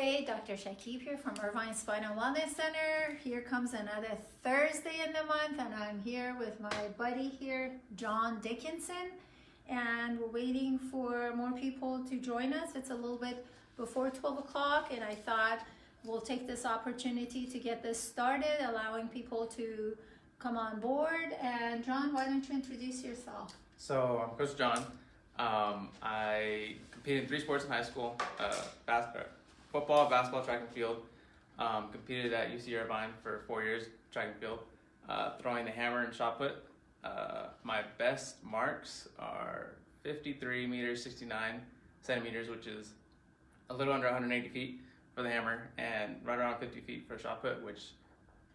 Hey, Dr. Shakib here from Irvine Spinal Wellness Center. Here comes another Thursday in the month, and I'm here with my buddy here, Jon Dickinson, and we're waiting for more people to join us. It's a little bit before 12 o'clock, and I thought we'll take this opportunity to get this started, allowing people to come on board. And Jon, why don't you introduce yourself? So I'm Coach Jon. I competed in 3 sports in high school, football, basketball, track and field. Competed at UC Irvine for 4 years, track and field, throwing the hammer and shot put. My best marks are 53 meters, 69 centimeters, which is a little under 180 feet for the hammer, and right around 50 feet for shot put, which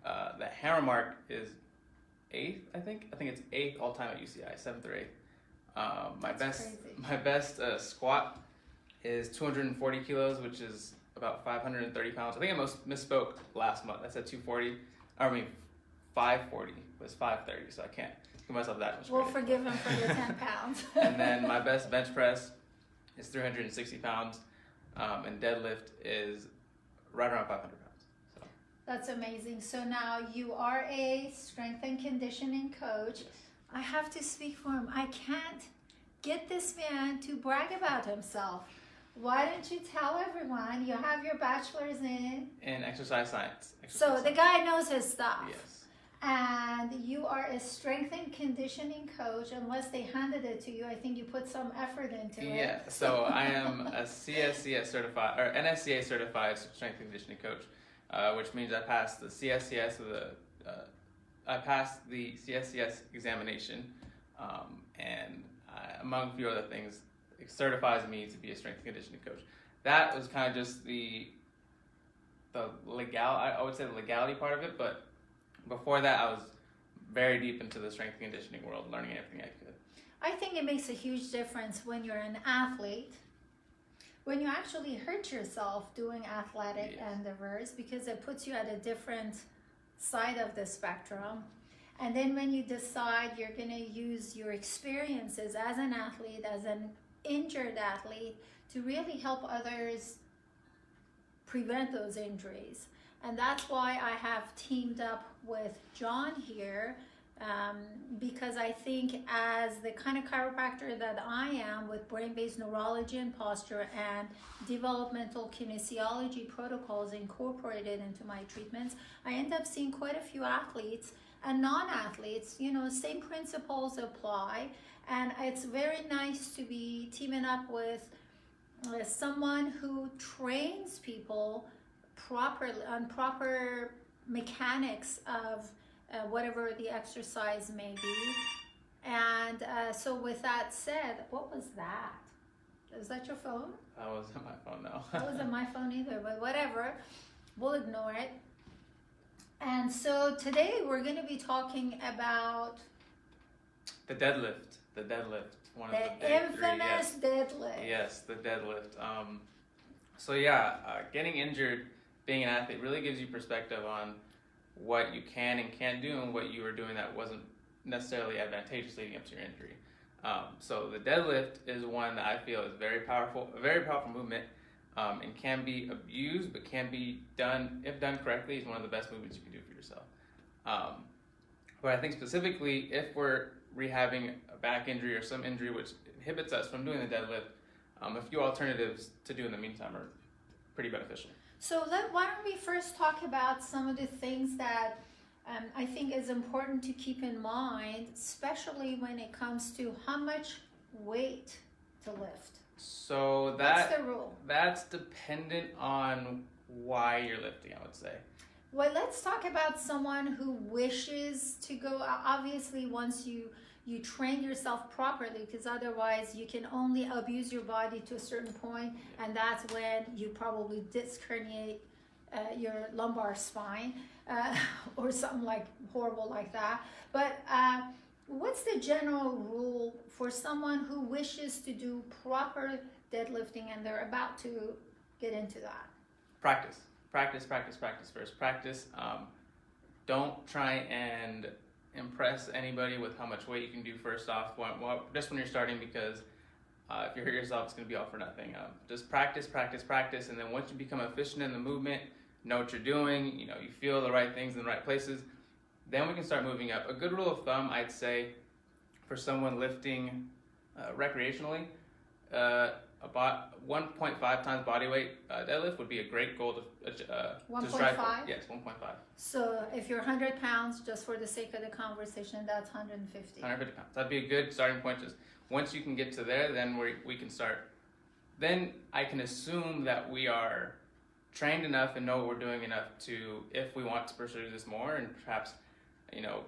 the hammer mark is 8th, I think. I think it's 8th all time at UCI, 7th or 8th. My best squat is 240 kilos, which is about 530 pounds. I think I misspoke last month. I said 240. I mean 540 was 530, so I can't give myself that much. We'll forgive him for the 10 pounds. And then my best bench press is 360 pounds, and deadlift is right around 500 pounds. So. That's amazing. So now you are a strength and conditioning coach. Yes. I have to speak for him. I can't get this man to brag about himself. Why don't you tell everyone you have your bachelor's in exercise science. So the guy knows his stuff. Yes. And you are a strength and conditioning coach. Unless they handed it to you, I think you put some effort into it. Yeah, so I am a CSCS certified, or NSCA certified strength and conditioning coach, which means I passed the CSCS, I passed the CSCS examination, and among a few other things, it certifies me to be a strength and conditioning coach. That was kind of just the I would say the legality part of it, but before that, I was very deep into the strength and conditioning world, learning everything I could. I think it makes a huge difference when you're an athlete, when you actually hurt yourself doing athletic endeavors, because it puts you at a different side of the spectrum. And then when you decide you're going to use your experiences as an athlete, as an injured athlete, to really help others prevent those injuries. And that's why I have teamed up with Jon here, because I think as the kind of chiropractor that I am, with brain-based neurology and posture and developmental kinesiology protocols incorporated into my treatments, I end up seeing quite a few athletes and non-athletes. You know, same principles apply, and it's very nice to be teaming up with someone who trains people properly on proper mechanics of whatever the exercise may be. And so with that said, what was that? Was that your phone? That wasn't my phone, no. That wasn't my phone either, but whatever, we'll ignore it. And so today we're going to be talking about the deadlift. One the of the infamous deadlift. Yes, the deadlift. So yeah, getting injured, being an athlete, really gives you perspective on what you can and can't do, and what you were doing that wasn't necessarily advantageous leading up to your injury. So the deadlift is one that I feel is a very powerful movement, and can be abused, but can be done, if done correctly, is one of the best movements you can do for yourself. But I think specifically, if we're rehabbing a back injury or some injury which inhibits us from doing the deadlift, a few alternatives to do in the meantime are pretty beneficial. So why don't we first talk about some of the things that I think is important to keep in mind, especially when it comes to how much weight to lift. So what's the rule? That's dependent on why you're lifting, I would say. Well, let's talk about someone who wishes to go. Obviously, once you train yourself properly, because otherwise you can only abuse your body to a certain point, and that's when you probably disc herniate your lumbar spine or something like horrible like that. But what's the general rule for someone who wishes to do proper deadlifting and they're about to get into that? Practice first. Practice. Don't try and impress anybody with how much weight you can do first off, just when you're starting, because if you hurt yourself, it's going to be all for nothing. Just practice, practice, practice, and then once you become efficient in the movement, know what you're doing, you feel the right things in the right places, then we can start moving up. A good rule of thumb, I'd say, for someone lifting recreationally, about 1.5 times body weight deadlift would be a great goal to strive for. 1.5? Yes, 1.5. So if you're 100 pounds, just for the sake of the conversation, that's 150. 150 pounds. That'd be a good starting point. Just once you can get to there, then we can start. Then I can assume that we are trained enough and know what we're doing enough to, if we want to pursue this more and perhaps,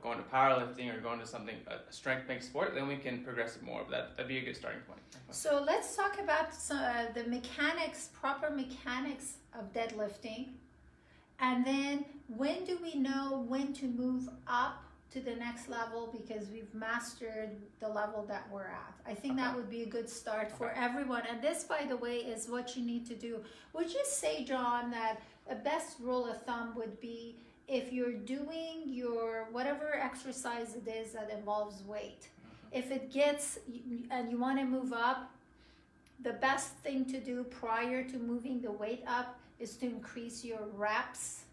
going to powerlifting or going to something, a strength-based sport, then we can progress it more. But that'd be a good starting point. So let's talk about the proper mechanics of deadlifting. And then when do we know when to move up to the next level because we've mastered the level that we're at? I think that would be a good start for everyone. And this, by the way, is what you need to do. Would you say, Jon, that a best rule of thumb would be if you're doing your whatever exercise it is that involves weight, if it gets, and you want to move up, the best thing to do prior to moving the weight up is to increase your reps.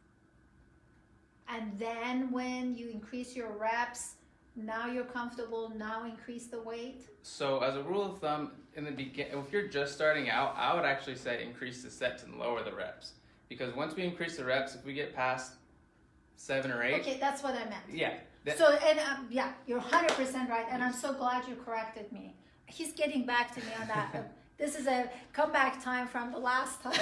And then when you increase your reps, now you're comfortable, now increase the weight? So as a rule of thumb, in the beginning, if you're just starting out, I would actually say increase the sets and lower the reps. Because once we increase the reps, if we get past 7 or 8. Okay, that's what I meant. Yeah. Yeah, you're 100% right, and I'm so glad you corrected me. He's getting back to me on that. This is a comeback time from the last time.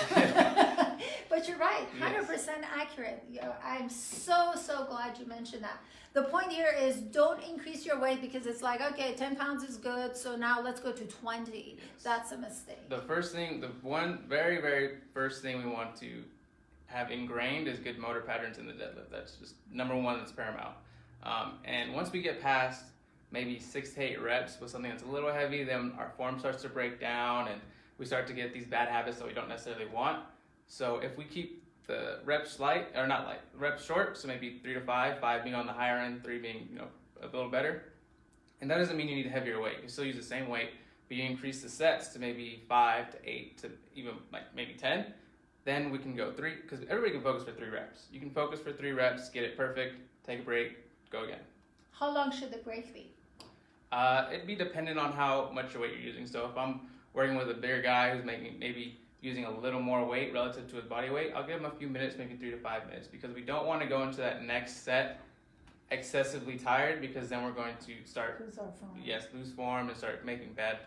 But you're right, 100% accurate. I'm so glad you mentioned that. The point here is don't increase your weight because it's like, okay, 10 pounds is good, so now let's go to 20. Yes. That's a mistake. The one very, very first thing we want to have ingrained is good motor patterns in the deadlift. That's just number one, that's paramount. And once we get past maybe 6 to 8 reps with something that's a little heavy, then our form starts to break down and we start to get these bad habits that we don't necessarily want. So if we keep the reps reps short, so maybe 3 to 5, 5 being on the higher end, 3 being a little better. And that doesn't mean you need a heavier weight. You still use the same weight, but you increase the sets to maybe 5 to 8 to even maybe 10. Then we can go 3, because everybody can focus for 3 reps. You can focus for 3 reps, get it perfect, take a break, go again. How long should the break be? It'd be dependent on how much weight you're using. So if I'm working with a bigger guy who's maybe using a little more weight relative to his body weight, I'll give him a few minutes, maybe 3 to 5 minutes, because we don't want to go into that next set excessively tired, because then we're going to start lose form and start making bad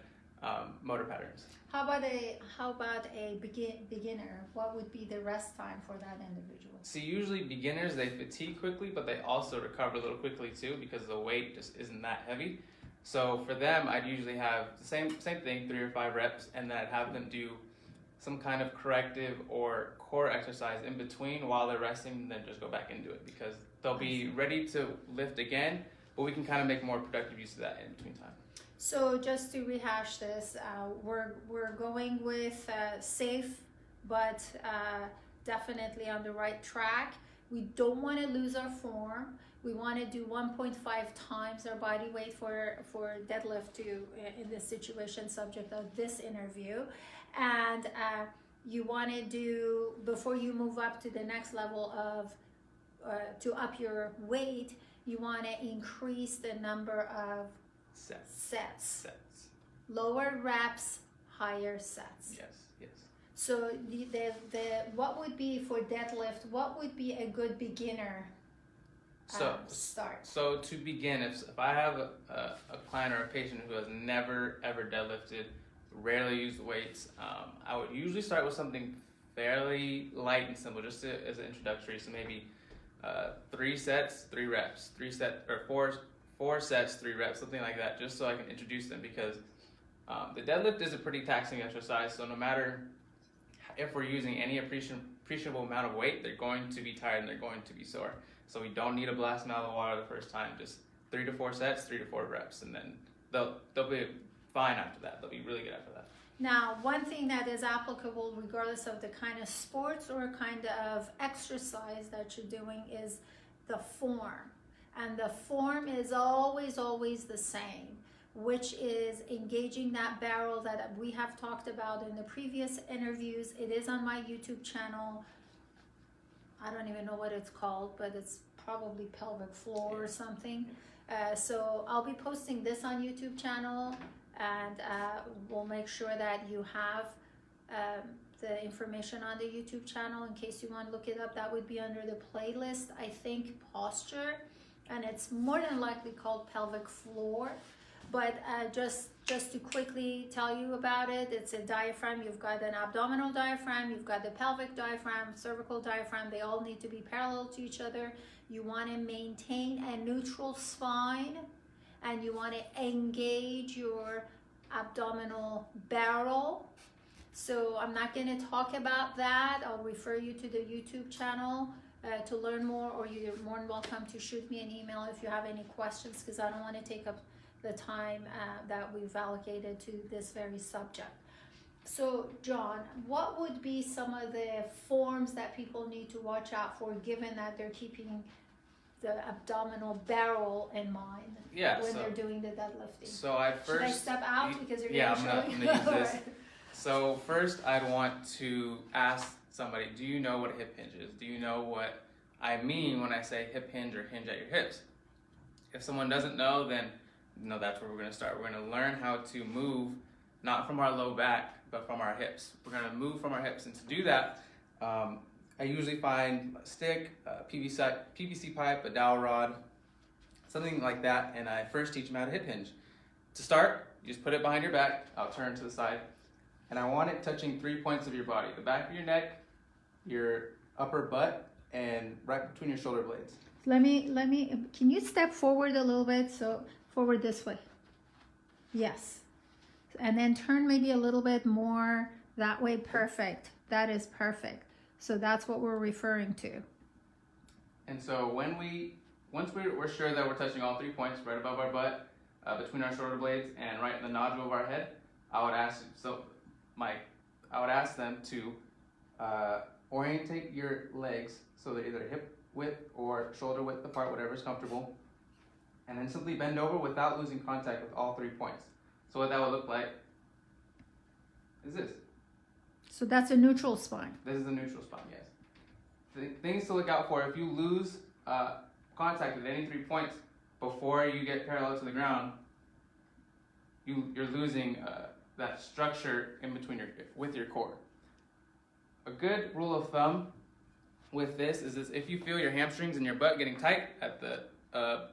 motor patterns. How about a beginner? What would be the rest time for that individual? See, usually beginners, they fatigue quickly, but they also recover a little quickly too, because the weight just isn't that heavy. So for them, I'd usually have the same thing, 3 or 5 reps, and then I'd have them do some kind of corrective or core exercise in between while they're resting, and then just go back into it, because they'll be ready to lift again, but we can kind of make more productive use of that in between time. So just to rehash this, we're going with safe, but definitely on the right track. We don't want to lose our form. We want to do 1.5 times our body weight for deadlift in this situation subject of this interview. And you want to do, before you move up to the next level of, to up your weight, you want to increase the number of sets. Lower reps, higher sets. Yes. So what would be for deadlift, what would be a good beginner start? So to begin, if I have a client or a patient who has never ever deadlifted, rarely used weights, I would usually start with something fairly light and simple, just as an introductory. So maybe 3 sets, 3 reps, 4 sets, 3 reps, something like that, just so I can introduce them, because the deadlift is a pretty taxing exercise. So no matter if we're using any appreciable amount of weight, they're going to be tired and they're going to be sore. So we don't need to blast them out of the water the first time. Just 3 to 4 sets, 3 to 4 reps, and then they'll be fine after that. They'll be really good after that. Now, one thing that is applicable regardless of the kind of sports or kind of exercise that you're doing is the form. And the form is always the same. which is engaging that barrel that we have talked about in the previous interviews. It is on my YouTube channel. I don't even know what it's called, but it's probably pelvic floor or something. So I'll be posting this on YouTube channel, and we'll make sure that you have the information on the YouTube channel in case you want to look it up. That would be under the playlist, I think, posture, and it's more than likely called pelvic floor. But just to quickly tell you about it, it's a diaphragm. You've got an abdominal diaphragm, you've got the pelvic diaphragm, cervical diaphragm. They all need to be parallel to each other. You want to maintain a neutral spine, and you want to engage your abdominal barrel. So I'm not going to talk about that. I'll refer you to the YouTube channel to learn more, or you're more than welcome to shoot me an email if you have any questions, because I don't want to take up the time that we've allocated to this very subject. So Jon, what would be some of the forms that people need to watch out for, given that they're keeping the abdominal barrel in mind when they're doing the deadlifting? So should I step out because you're I'm gonna use this. Right. So first, I'd want to ask somebody, do you know what a hip hinge is? Do you know what I mean when I say hip hinge or hinge at your hips? If someone doesn't know, then that's where we're going to start. We're going to learn how to move, not from our low back, but from our hips. We're going to move from our hips, and to do that, I usually find a stick, a PVC pipe, a dowel rod, something like that, and I first teach them how to hip hinge. To start, you just put it behind your back. I'll turn to the side, and I want it touching 3 points of your body: the back of your neck, your upper butt, and right between your shoulder blades. Can you step forward a little bit? So forward this way. Yes. And then turn maybe a little bit more that way. Perfect. That is perfect. So that's what we're referring to. And so once we're sure that we're touching all 3 points, right above our butt, between our shoulder blades, and right in the nodule of our head, I would ask them to orientate your legs so they're either hip width or shoulder width apart, whatever is comfortable, and then simply bend over without losing contact with all 3 points. So what that would look like is this. So that's a neutral spine. This is a neutral spine, yes. Things to look out for: if you lose contact with any 3 points before you get parallel to the ground, you're losing that structure in between with your core. A good rule of thumb with this is if you feel your hamstrings and your butt getting tight at the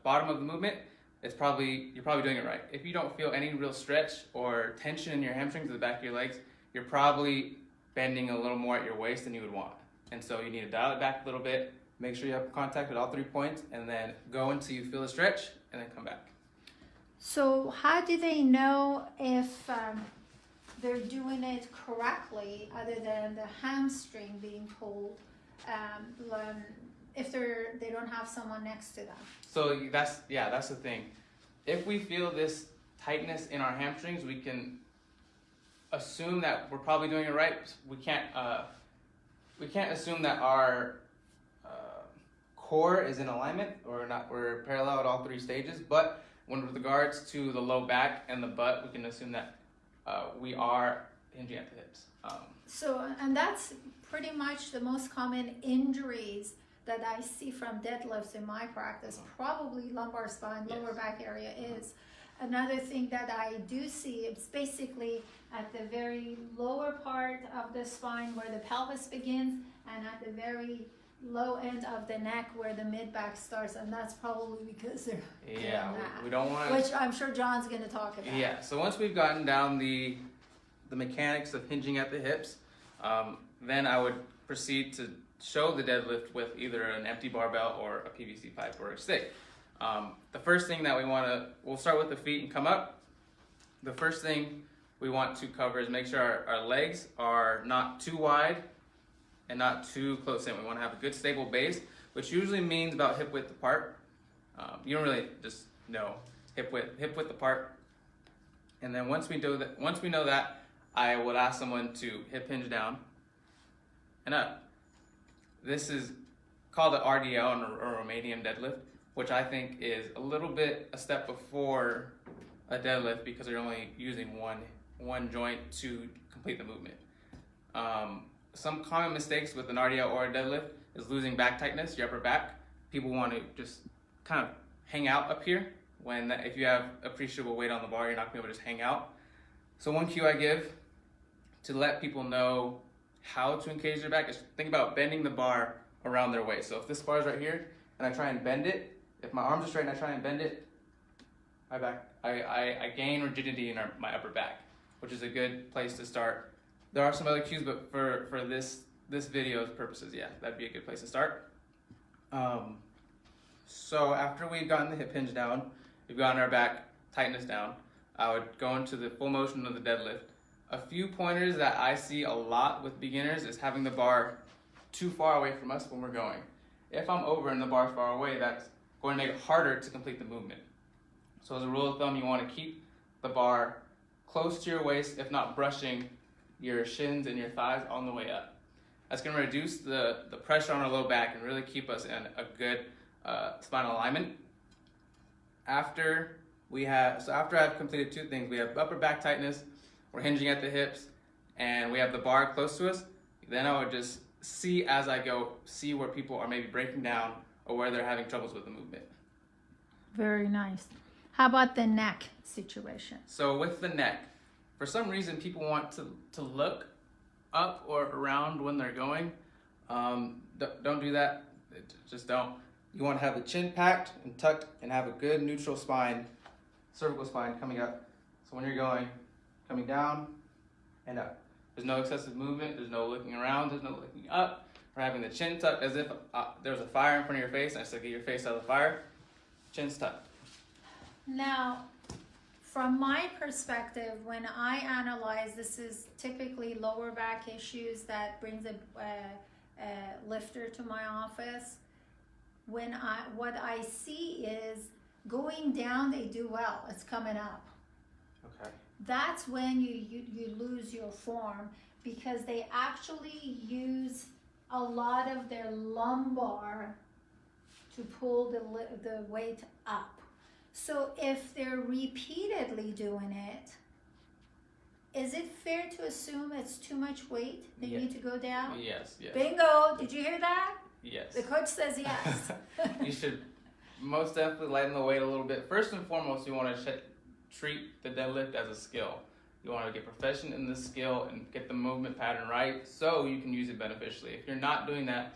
bottom of the movement, you're probably doing it right. If you don't feel any real stretch or tension in your hamstrings at the back of your legs, you're probably bending a little more at your waist than you would want. And so you need to dial it back a little bit, make sure you have contact with all 3 points, and then go until you feel a stretch, and then come back. So how do they know if they're doing it correctly, other than the hamstring being pulled, if they don't have someone next to them? So that's the thing. If we feel this tightness in our hamstrings, we can assume that we're probably doing it right. We can't assume that our core is in alignment or not. We're parallel at all 3 stages. But with regards to the low back and the butt, we can assume that we are hinging at the hips. And that's pretty much the most common injuries that I see from deadlifts in my practice. Probably lumbar spine, lower back area is. Another thing that I do see, it's basically at the very lower part of the spine where the pelvis begins, and at the very low end of the neck where the mid back starts, and that's probably because they're doing that. We don't want to, which I'm sure Jon's going to talk about. Yeah, so once we've gotten down the mechanics of hinging at the hips, then I would proceed to show the deadlift with either an empty barbell or a PVC pipe or a stick. The first thing that we'll start with the feet and come up. The first thing we want to cover is make sure our legs are not too wide and not too close in. We want to have a good stable base, which usually means about hip width apart. You don't really just know hip width apart. And then once we know that, I would ask someone to hip hinge down and up. This is called an RDL, or Romanian deadlift, which I think is a little bit a step before a deadlift because you're only using one joint to complete the movement. Some common mistakes with an RDL or a deadlift is losing back tightness, your upper back. People want to just kind of hang out up here when if you have appreciable weight on the bar, you're not going to be able to just hang out. So one cue I give to let people know how to engage their back is think about bending the bar around their waist. So if this bar is right here and I try and bend it, if my arms are straight and I try and bend it, I gain rigidity in my upper back, which is a good place to start. There are some other cues, but for this video's purposes, yeah, that'd be a good place to start. So after we've gotten the hip hinge down, we've gotten our back tightness down, I would go into the full motion of the deadlift. A few pointers that I see a lot with beginners is having the bar too far away from us when we're going. If I'm over and the bar's far away, that's going to make it harder to complete the movement. So as a rule of thumb, you want to keep the bar close to your waist, if not brushing your shins and your thighs on the way up. That's going to reduce the pressure on our low back and really keep us in a good spinal alignment. After I've completed two things, we have upper back tightness, we're hinging at the hips, and we have the bar close to us, then I would just see as I go, see where people are maybe breaking down or where they're having troubles with the movement. Very nice. How about the neck situation? So with the neck, for some reason people want to look up or around when they're going. Don't do that. Just don't. You want to have the chin packed and tucked and have a good neutral spine, cervical spine coming up. So when you're going, coming down and up. There's no excessive movement. There's no looking around. There's no looking up. We're having the chin tucked as if there's a fire in front of your face and I still get your face out of the fire. Chin's tucked. Now, from my perspective, when I analyze, this is typically lower back issues that brings a lifter to my office. What I see is going down, they do well. It's coming up. Okay. That's when you lose your form because they actually use a lot of their lumbar to pull the weight up. So if they're repeatedly doing it, is it fair to assume it's too much weight? They need to go down? Yes. Bingo! Did you hear that? Yes. The coach says yes. You should most definitely lighten the weight a little bit. First and foremost, you want to treat the deadlift as a skill. You want to get proficient in this skill and get the movement pattern right so you can use it beneficially. If you're not doing that,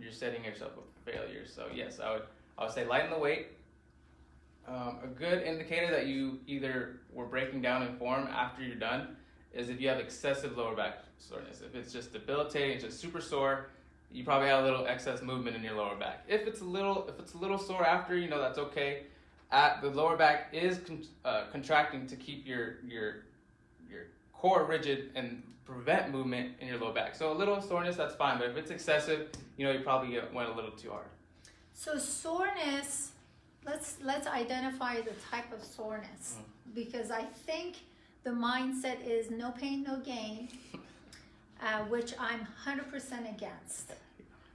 you're setting yourself up for failure. So yes, I would say lighten the weight. A good indicator that you either were breaking down in form after you're done is if you have excessive lower back soreness. If it's just debilitating, it's just super sore, you probably have a little excess movement in your lower back. If it's a little sore after, that's okay. The lower back is contracting to keep your core rigid and prevent movement in your low back. So a little soreness, that's fine. But if it's excessive, you probably went a little too hard. So soreness, let's identify the type of soreness because I think the mindset is no pain, no gain, which I'm 100% against.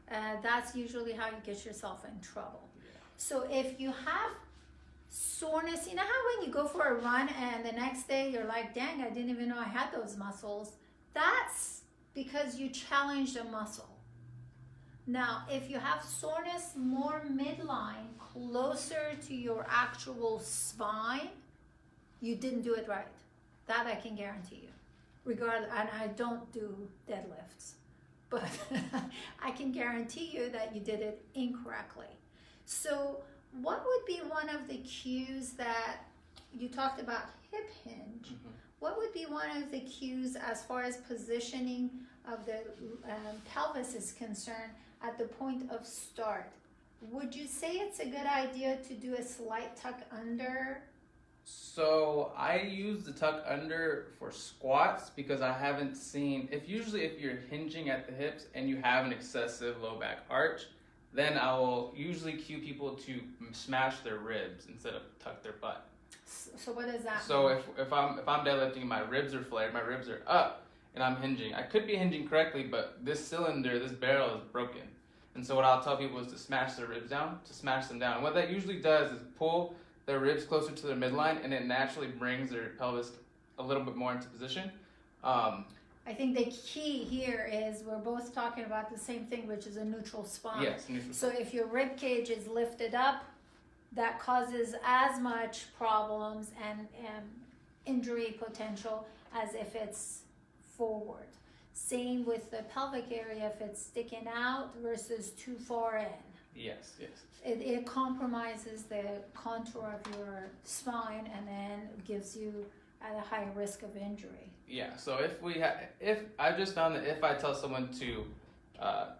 That's usually how you get yourself in trouble. Yeah. So if you have soreness, you know how when you go for a run and the next day you're like, dang, I didn't even know I had those muscles. That's because you challenged a muscle. Now, if you have soreness more midline, closer to your actual spine, you didn't do it right. That I can guarantee you. And I don't do deadlifts, but I can guarantee you that you did it incorrectly. So what would be one of the cues that you talked about hip hinge? Mm-hmm. What would be one of the cues as far as positioning of the pelvis is concerned at the point of start? Would you say it's a good idea to do a slight tuck under? So I use the tuck under for squats because I haven't seen, if you're hinging at the hips and you have an excessive low back arch, then I will usually cue people to smash their ribs instead of tuck their butt. So what does that mean? So if I'm deadlifting, my ribs are flared, my ribs are up, and I'm hinging. I could be hinging correctly, but this barrel is broken. And so what I'll tell people is to smash their ribs down, to smash them down. And what that usually does is pull their ribs closer to their midline, and it naturally brings their pelvis a little bit more into position. I think the key here is we're both talking about the same thing, which is a neutral spine. Yes, neutral. So if your rib cage is lifted up, that causes as much problems and injury potential as if it's forward. Same with the pelvic area, if it's sticking out versus too far in. Yes, yes. It compromises the contour of your spine and then gives you at a high risk of injury. Yeah, so if I've just found that if I tell someone to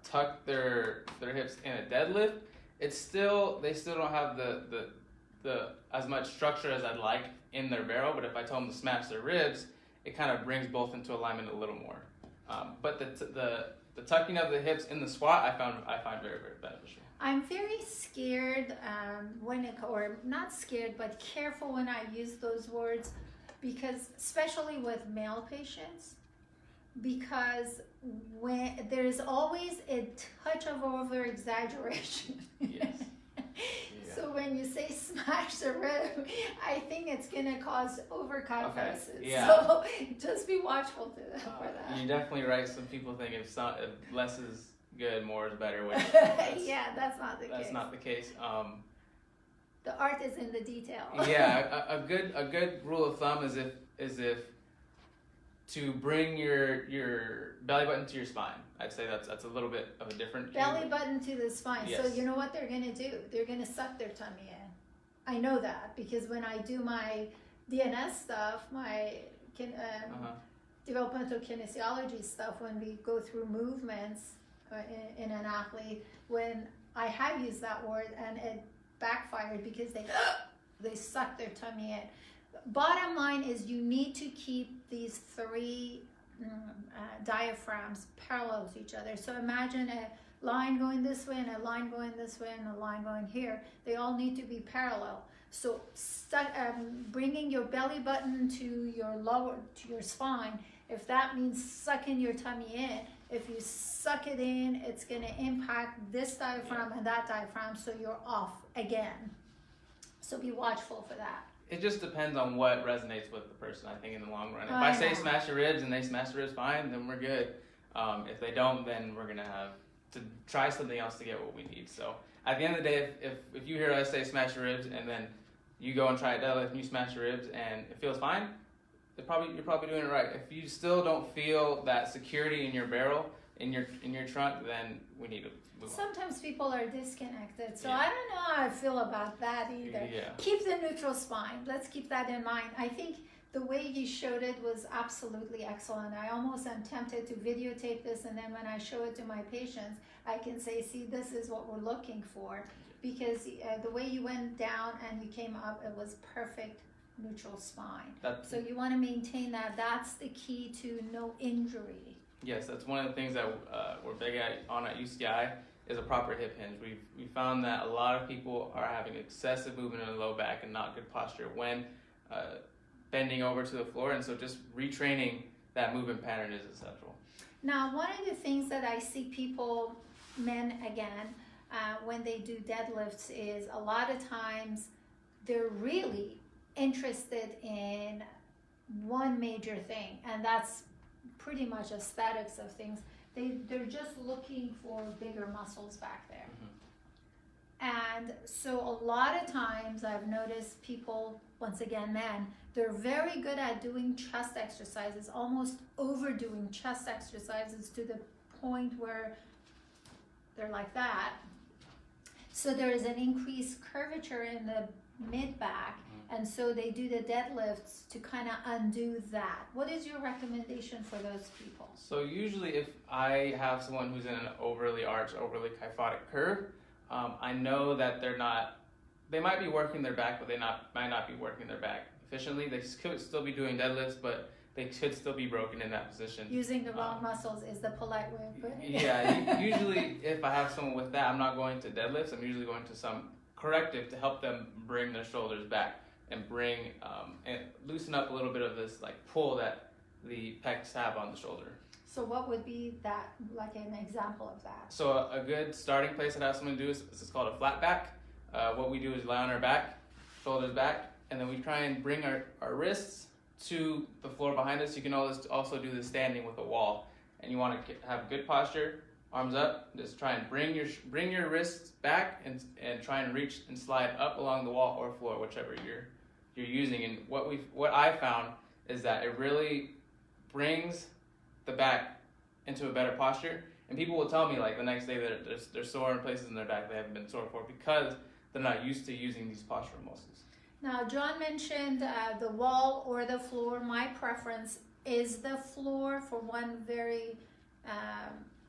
tuck their hips in a deadlift, they still don't have the as much structure as I'd like in their barrel. But if I tell them to smash their ribs, it kind of brings both into alignment a little more. But the tucking of the hips in the squat, I find very, very beneficial. I'm very scared or not scared, but careful when I use those words, because especially with male patients, because when there's always a touch of over exaggeration. Yes. So when you say smash the rib, I think it's gonna cause overkyphosis. Okay. Yeah. So just be watchful for that. You're definitely right. Some people think if less is good, more is better. Which yeah, that's not the case. That's not the case. The art is in the detail. Yeah, a good rule of thumb is if to bring your belly button to your spine. I'd say that's a little bit of a different cue. Belly button to the spine. Yes. So you know what they're gonna do? They're gonna suck their tummy in. I know that because when I do my DNS stuff, my developmental kinesiology stuff, when we go through movements in an athlete, when I have used that word and it backfired because they suck their tummy in. Bottom line is you need to keep these three diaphragms parallel to each other. So imagine a line going this way and a line going this way and a line going here. They all need to be parallel. So bringing your belly button to your spine, if that means sucking your tummy in, if you suck it in, it's going to impact this diaphragm and that diaphragm, so you're off again. So be watchful for that. It just depends on what resonates with the person, I think, in the long run. If I say smash your ribs and they smash the ribs fine, then we're good. If they don't, then we're going to have to try something else to get what we need. So at the end of the day, if you hear us say smash your ribs and then you go and try a deadlift and you smash your ribs and it feels fine, you're probably doing it right. If you still don't feel that security in your barrel, in your trunk, then we need to move on. Sometimes people are disconnected, so I don't know how I feel about that either. Yeah. Keep the neutral spine. Let's keep that in mind. I think the way you showed it was absolutely excellent. I almost am tempted to videotape this, and then when I show it to my patients, I can say, see, this is what we're looking for. Because the way you went down and you came up, it was perfect neutral spine. So you want to maintain that. That's the key to no injury. Yes, that's one of the things that we're big on at UCI is a proper hip hinge. We found that a lot of people are having excessive movement in the low back and not good posture when bending over to the floor, and so just retraining that movement pattern is essential. Now, one of the things that I see people, men again, when they do deadlifts is a lot of times they're really interested in one major thing, and that's pretty much aesthetics of things. They're just looking for bigger muscles back there. And so a lot of times I've noticed people, once again men, they're very good at doing chest exercises, almost overdoing chest exercises to the point where they're like that. So there is an increased curvature in the mid-back, and so they do the deadlifts to kind of undo that. What is your recommendation for those people? So usually if I have someone who's in an overly arched, overly kyphotic curve, I know that they might be working their back, but they might not be working their back efficiently. They could still be doing deadlifts, but they could still be broken in that position. Using the wrong muscles is the polite way of putting it. Yeah, usually if I have someone with that, I'm not going to deadlifts. I'm usually going to some corrective to help them bring their shoulders back and and loosen up a little bit of this like pull that the pecs have on the shoulder. So what would be that, like an example of that? So a good starting place that I have someone do is called a flat back. What we do is lie on our back shoulders back, and then we try and bring our wrists to the floor behind us. You can also do this standing with a wall, and you want to have good posture, arms up. Just try and bring your wrists back and try and reach and slide up along the wall or floor, whichever you're using. And what I found is that it really brings the back into a better posture. And people will tell me like the next day that they're sore in places in their back they haven't been sore for because they're not used to using these postural muscles. Now, Jon mentioned the wall or the floor. My preference is the floor for one very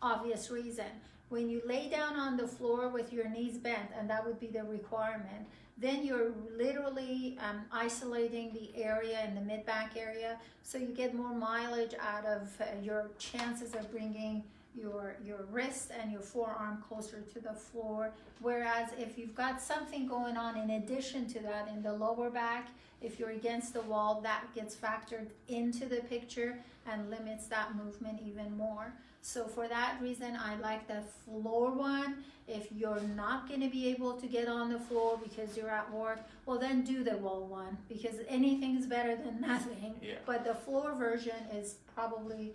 obvious reason. When you lay down on the floor with your knees bent, and that would be the requirement, then you're literally isolating the area in the mid-back area, so you get more mileage out of your chances of bringing your wrist and your forearm closer to the floor. Whereas if you've got something going on in addition to that in the lower back, if you're against the wall, that gets factored into the picture and limits that movement even more. So for that reason, I like the floor one. If you're not going to be able to get on the floor because you're at work, well then do the wall one, because anything's better than nothing. Yeah. But the floor version is probably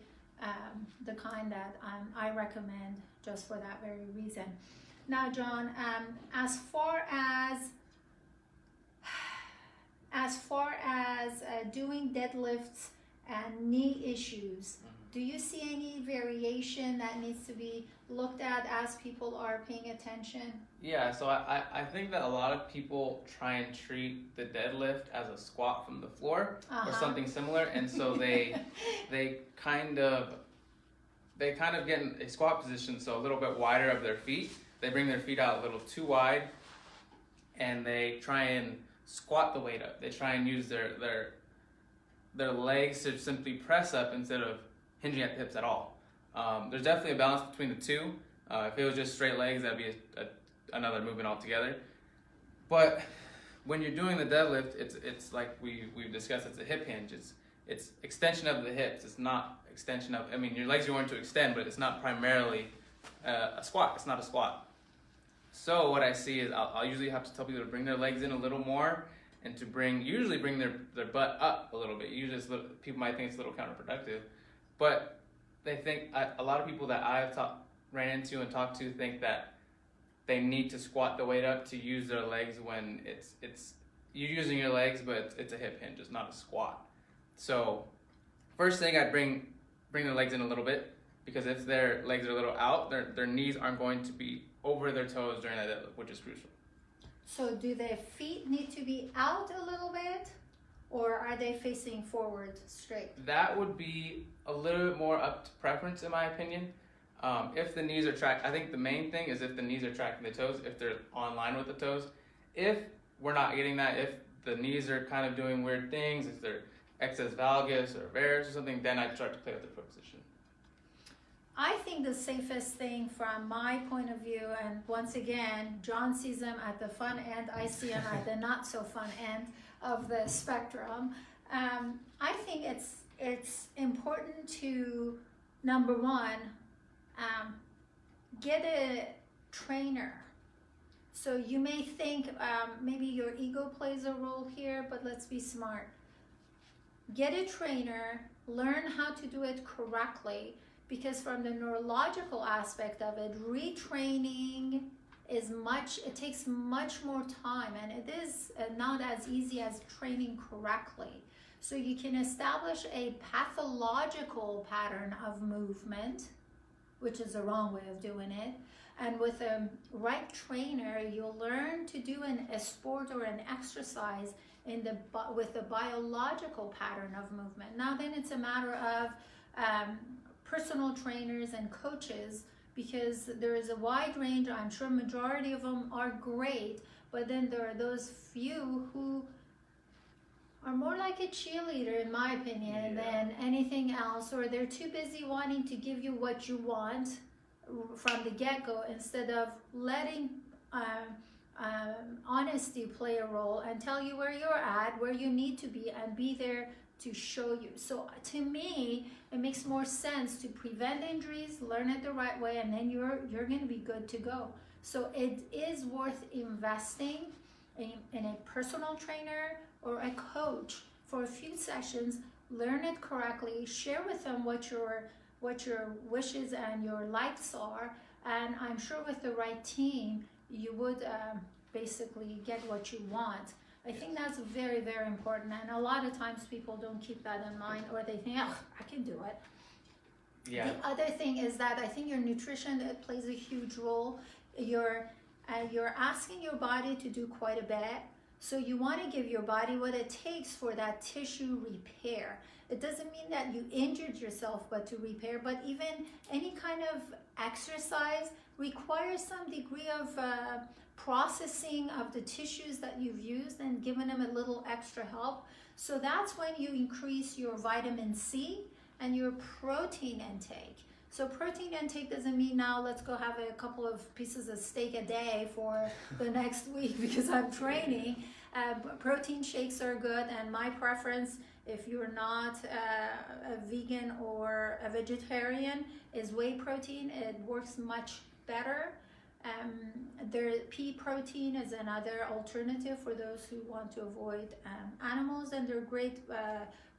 the kind that I recommend just for that very reason. Now, Jon, as far as doing deadlifts and knee issues, do you see any variation that needs to be looked at as people are paying attention? Yeah, so I think that a lot of people try and treat the deadlift as a squat from the floor or something similar, and so they kind of get in a squat position, so a little bit wider of their feet. They bring their feet out a little too wide, and they try and squat the weight up. They try and use their legs to simply press up instead of hinging at the hips at all. There's definitely a balance between the two. If it was just straight legs, that'd be another movement altogether. But when you're doing the deadlift, it's like we've discussed. It's a hip hinge. It's extension of the hips. It's not extension of. I mean, your legs are going to extend, but it's not primarily a squat. It's not a squat. So what I see is I'll usually have to tell people to bring their legs in a little more and to usually bring their butt up a little bit. Usually people might think it's a little counterproductive, but they think a lot of people that I've ran into and talked to think that they need to squat the weight up to use their legs when it's you're using your legs, but it's a hip hinge. It's not a squat. So first thing, I'd bring their legs in a little bit, because if their legs are a little out, their knees aren't going to be over their toes during that deadlift, which is crucial. So do their feet need to be out a little bit, or are they facing forward straight? That would be a little bit more up to preference, in my opinion. If the knees are I think the main thing is if the knees are tracking the toes, if they're on line with the toes. If we're not getting that, if the knees are kind of doing weird things, if they're excess valgus or varus or something, then I'd start to play with the foot position. I think the safest thing from my point of view, and once again, Jon sees them at the fun end, I see them at the not so fun end of the spectrum. I think it's important to, number one, get a trainer. So you may think maybe your ego plays a role here, but let's be smart. Get a trainer, learn how to do it correctly, because from the neurological aspect of it, retraining it takes much more time, and it is not as easy as training correctly. So you can establish a pathological pattern of movement, which is the wrong way of doing it. And with a right trainer, you'll learn to do a sport or an exercise with the biological pattern of movement. Now then it's a matter of personal trainers and coaches, because there is a wide range. I'm sure majority of them are great, but then there are those few who are more like a cheerleader, in my opinion, than anything else, or they're too busy wanting to give you what you want from the get-go instead of letting honesty play a role and tell you where you're at, where you need to be, and be there to show you. So to me, it makes more sense to prevent injuries, learn it the right way, and then you're going to be good to go. So it is worth investing in a personal trainer or a coach for a few sessions, learn it correctly, share with them what your wishes and your likes are, and I'm sure with the right team, you would basically get what you want. I think that's very, very important, and a lot of times people don't keep that in mind, or they think, oh, I can do it. Yeah. The other thing is that I think your nutrition, it plays a huge role. You're asking your body to do quite a bit, so you want to give your body what it takes for that tissue repair. It doesn't mean that you injured yourself, but to repair. But even any kind of exercise requires some degree of processing of the tissues that you've used and giving them a little extra help. So that's when you increase your vitamin C and your protein intake. So protein intake doesn't mean now let's go have a couple of pieces of steak a day for the next week because I'm training. Protein shakes are good, and my preference, if you're not a vegan or a vegetarian, is whey protein. It works much better. Pea protein is another alternative for those who want to avoid animals, and they're great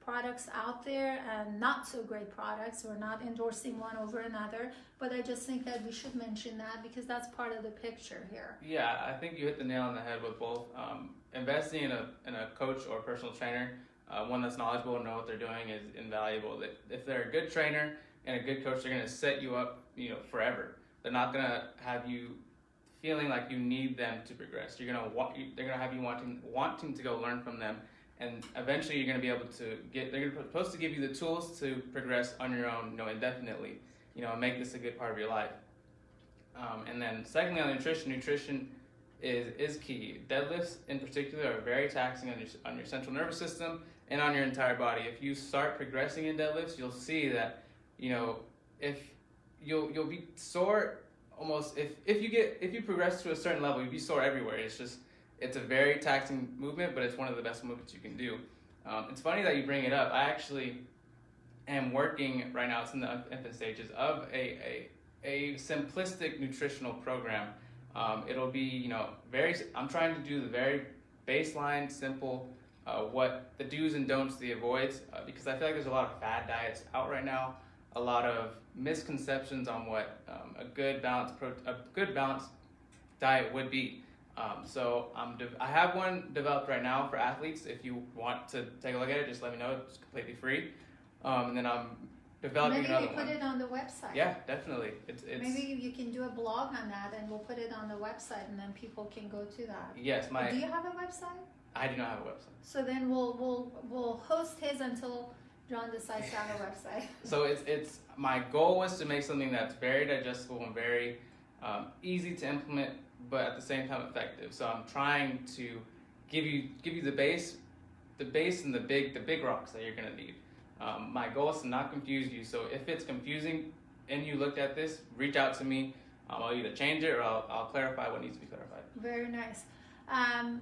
products out there and not so great products. We're not endorsing one over another, but I just think that we should mention that because that's part of the picture here. Yeah, I think you hit the nail on the head with both. Investing in a coach or personal trainer, one that's knowledgeable and know what they're doing, is invaluable. If they're a good trainer and a good coach, they're going to set you up, forever. They're not going to have you feeling like you need them to progress. They're going to have you wanting to go learn from them. And eventually you're going to be able to they're supposed to give you the tools to progress on your own, indefinitely, and make this a good part of your life. And then secondly, on nutrition is key. Deadlifts in particular are very taxing on your central nervous system and on your entire body. If you start progressing in deadlifts, you'll see that, if you'll be sore almost, if you progress to a certain level, you'll be sore everywhere. It's a very taxing movement, but it's one of the best movements you can do. It's funny that you bring it up. I actually am working right now, it's in the infant stages, of a simplistic nutritional program. It'll be, I'm trying to do the very baseline, simple, what the do's and don'ts, the avoids, because I feel like there's a lot of fad diets out right now, a lot of misconceptions on what a good balanced diet would be. So I have one developed right now for athletes. If you want to take a look at it, just let me know. It's completely free. And then I'm developing another one. Maybe we put it on the website. Yeah, definitely. It's Maybe you can do a blog on that, and we'll put it on the website, and then people can go to that. Yes, Do you have a website? I do not have a website. So then we'll host his until Jon decides to have a website. So it's my goal was to make something that's very digestible and very easy to implement, but at the same time effective. So I'm trying to give you the base and the big rocks that you're gonna need. My goal is to not confuse you. So if it's confusing and you looked at this, reach out to me. I'll either change it or I'll clarify what needs to be clarified. Very nice.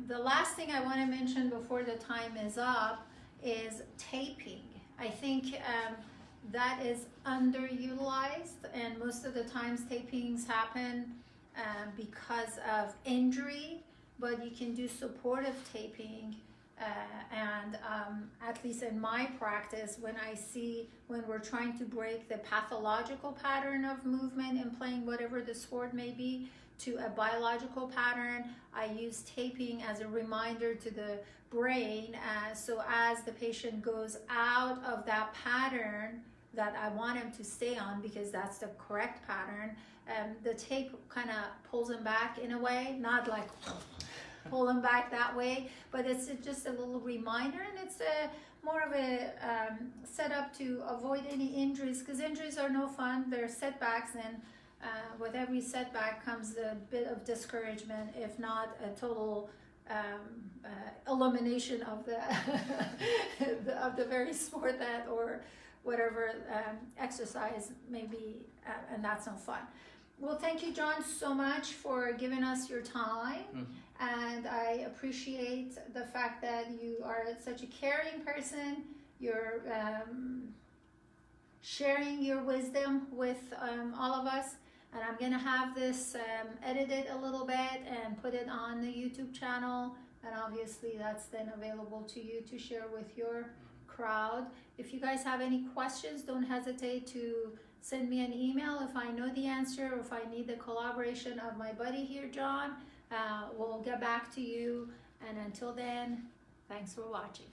The last thing I want to mention before the time is up is taping. I think that is underutilized, and most of the times tapings happen because of injury, but you can do supportive taping. And at least in my practice, when we're trying to break the pathological pattern of movement and playing whatever the sport may be to a biological pattern, I use taping as a reminder to the brain. So as the patient goes out of that pattern that I want him to stay on, because that's the correct pattern, the tape kind of pulls him back in a way, not like pull them back that way, but it's just a little reminder, and it's more of a setup to avoid any injuries, because injuries are no fun. They're setbacks, and with every setback comes a bit of discouragement, if not a total elimination of the of the very sport that or whatever exercise may be, and that's no fun. Well, thank you, Jon, so much for giving us your time. And I appreciate the fact that you are such a caring person. You're sharing your wisdom with all of us. And I'm going to have this edited a little bit and put it on the YouTube channel and obviously that's then available to you to share with your crowd. If you guys have any questions, don't hesitate to send me an email if I know the answer, or if I need the collaboration of my buddy here, Jon. We'll get back to you, and until then, thanks for watching.